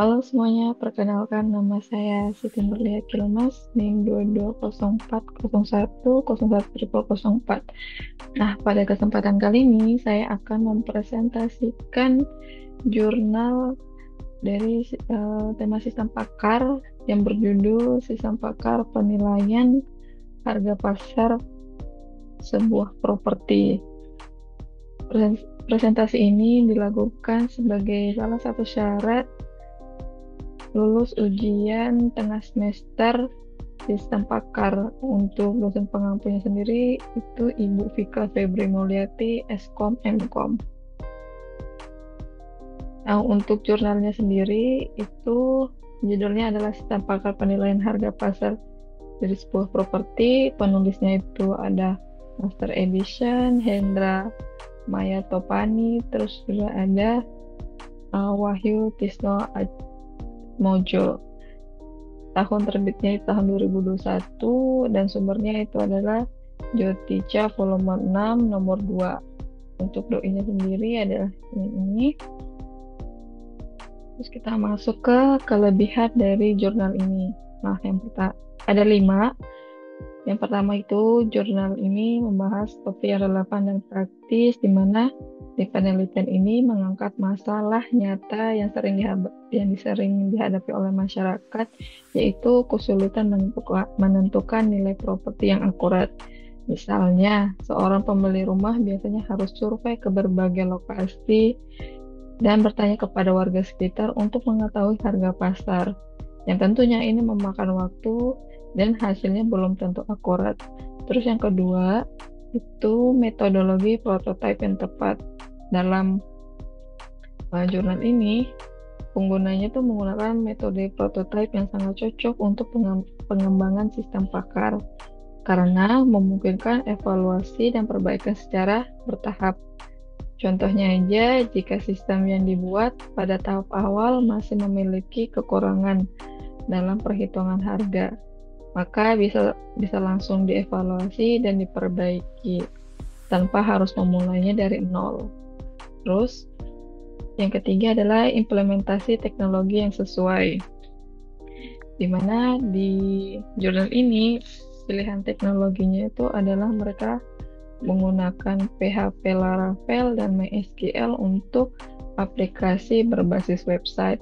Halo semuanya, perkenalkan nama saya Siti Nurlia Kilmas, NIM 2204010104. Nah, pada kesempatan kali ini saya akan mempresentasikan jurnal dari tema sistem pakar yang berjudul Sistem Pakar Penilaian Harga Pasar Sebuah Properti. Presentasi ini dilakukan sebagai salah satu syarat lulus ujian tengah semester sistem pakar. Untuk dosen pengampunya sendiri itu Ibu Vika Febri Mulyati, Eskom Mkom. Nah, untuk jurnalnya sendiri itu judulnya adalah Sistem Pakar Penilaian Harga Pasar dari Sebuah Properti. Penulisnya itu ada Master Edition, Hendra Maya Topani, terus juga ada Wahyu Tisno Mojo. Tahun terbitnya itu tahun 2021 dan sumbernya itu adalah Jotica volume 6 nomor 2. Untuk doinya sendiri adalah ini. Terus kita masuk ke kelebihan dari jurnal ini. Nah, yang pertama ada 5. Yang pertama itu jurnal ini membahas topik yang relevan dan praktis, di mana di penelitian ini mengangkat masalah nyata yang sering dihadapi oleh masyarakat, yaitu kesulitan menentukan nilai properti yang akurat. Misalnya, seorang pembeli rumah biasanya harus survei ke berbagai lokasi dan bertanya kepada warga sekitar untuk mengetahui harga pasar. Yang tentunya ini memakan waktu dan hasilnya belum tentu akurat. Terus yang kedua, itu metodologi prototipe yang tepat. Dalam jurnal ini, penggunanya tuh menggunakan metode prototipe yang sangat cocok untuk pengembangan sistem pakar karena memungkinkan evaluasi dan perbaikan secara bertahap. Contohnya aja, jika sistem yang dibuat pada tahap awal masih memiliki kekurangan dalam perhitungan harga, maka bisa langsung dievaluasi dan diperbaiki tanpa harus memulainya dari nol. Terus, yang ketiga adalah implementasi teknologi yang sesuai, di mana di jurnal ini pilihan teknologinya itu adalah mereka menggunakan PHP Laravel dan MySQL untuk aplikasi berbasis website,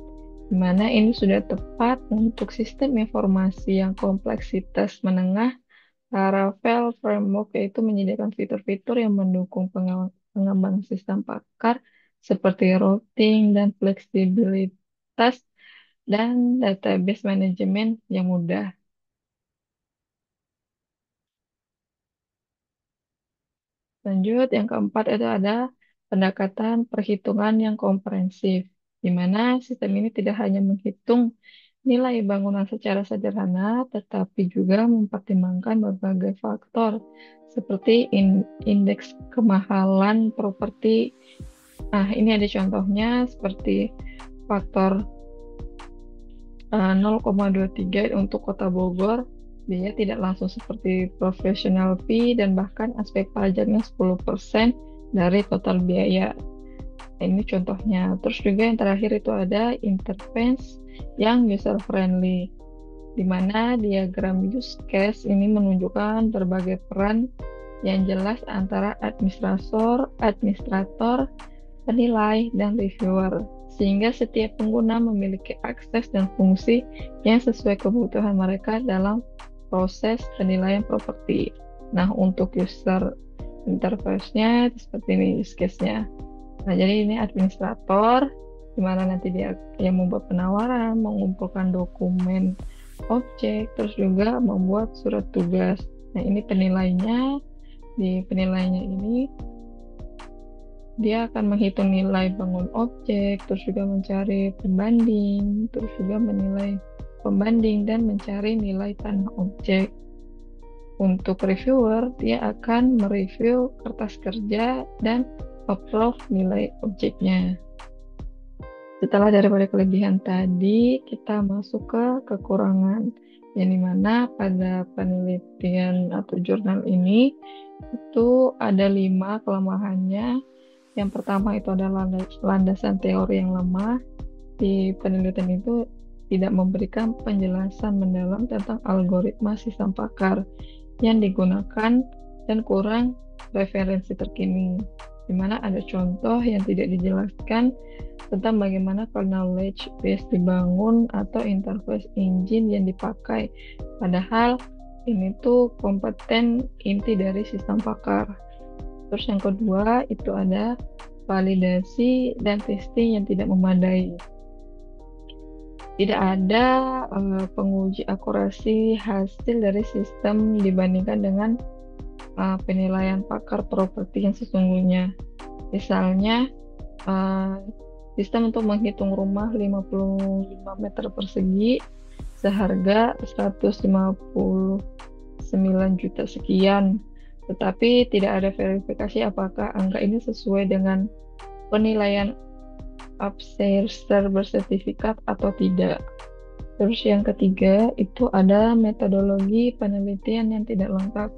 di mana ini sudah tepat untuk sistem informasi yang kompleksitas menengah. Laravel Framework yaitu menyediakan fitur-fitur yang mendukung pengembangan sistem pakar seperti routing dan fleksibilitas dan database manajemen yang mudah. Lanjut, yang keempat itu ada pendekatan perhitungan yang komprehensif, di mana sistem ini tidak hanya menghitung nilai bangunan secara sederhana, tetapi juga mempertimbangkan berbagai faktor seperti indeks kemahalan properti. Nah, ini ada contohnya seperti faktor 0,23 untuk Kota Bogor, biaya tidak langsung seperti professional fee dan bahkan aspek pajaknya 10% dari total biaya. Nah, ini contohnya. Terus juga yang terakhir itu ada interface yang user friendly, di mana diagram use case ini menunjukkan berbagai peran yang jelas antara administrator, penilai, dan reviewer, sehingga setiap pengguna memiliki akses dan fungsi yang sesuai kebutuhan mereka dalam proses penilaian properti. Nah, untuk user interface-nya seperti ini use case-nya. Nah, jadi ini administrator, di mana nanti dia yang membuat penawaran, mengumpulkan dokumen objek, terus juga membuat surat tugas. Nah, ini penilainya. Di penilainya ini dia akan menghitung nilai bangun objek, terus juga mencari pembanding, terus juga menilai pembanding dan mencari nilai tanah objek. Untuk reviewer, dia akan mereview kertas kerja dan approve nilai objeknya. Setelah daripada kelebihan tadi, kita masuk ke kekurangan, yang dimana pada penelitian atau jurnal ini itu ada 5 kelemahannya. Yang pertama itu adalah landasan teori yang lemah. di penelitian itu tidak memberikan penjelasan mendalam tentang algoritma sistem pakar yang digunakan dan kurang referensi terkini, di mana ada contoh yang tidak dijelaskan tentang bagaimana knowledge base dibangun atau interface engine yang dipakai. Padahal ini tuh kompeten inti dari sistem pakar. Terus yang kedua itu ada validasi dan testing yang tidak memadai. Tidak ada penguji akurasi hasil dari sistem dibandingkan dengan penilaian pakar properti yang sesungguhnya. Misalnya, uh, sistem untuk menghitung rumah 55 meter persegi seharga 159 juta sekian, tetapi tidak ada verifikasi apakah angka ini sesuai dengan penilaian Upstairs bersertifikat atau tidak. Terus yang ketiga itu ada metodologi penelitian yang tidak lengkap.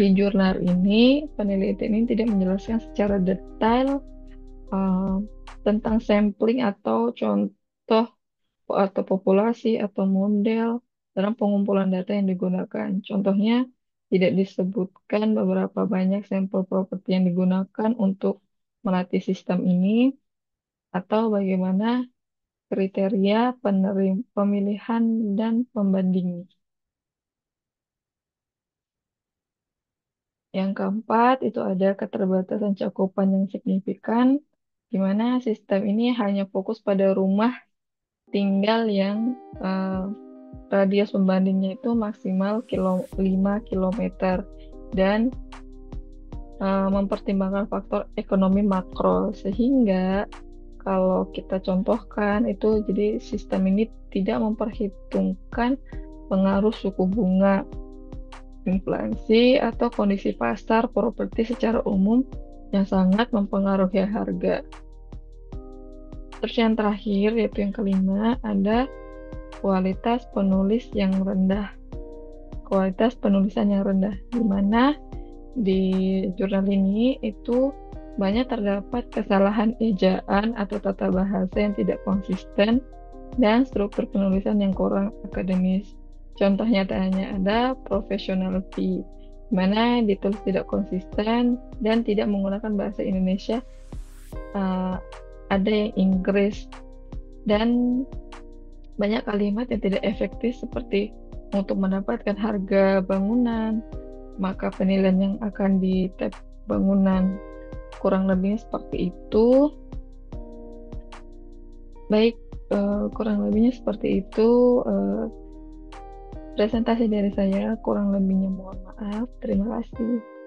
Di jurnal ini, penelitian ini tidak menjelaskan secara detail uh, tentang sampling atau contoh atau populasi atau model dalam pengumpulan data yang digunakan. Contohnya, tidak disebutkan beberapa banyak sampel properti yang digunakan untuk melatih sistem ini atau bagaimana kriteria pemilihan dan pembanding. Yang keempat, itu ada keterbatasan cakupan yang signifikan, di mana sistem ini hanya fokus pada rumah tinggal yang radius pembandingnya itu maksimal 5 kilometer dan mempertimbangkan faktor ekonomi makro, sehingga kalau kita contohkan itu jadi sistem ini tidak memperhitungkan pengaruh suku bunga, inflasi, atau kondisi pasar properti secara umum yang sangat mempengaruhi harga. Terus yang terakhir, yaitu yang kelima, ada kualitas penulis yang rendah. Kualitas penulisan yang rendah, di mana di jurnal ini itu banyak terdapat kesalahan ejaan atau tata bahasa yang tidak konsisten dan struktur penulisan yang kurang akademis. Contoh nyatanya ada professionality, di mana ditulis tidak konsisten dan tidak menggunakan bahasa Indonesia, ada yang Inggris, dan banyak kalimat yang tidak efektif seperti untuk mendapatkan harga bangunan, maka penilaian yang akan di tab bangunan. Kurang lebihnya seperti itu. Baik, kurang lebihnya seperti itu. Presentasi dari saya, kurang lebihnya mohon maaf. Terima kasih.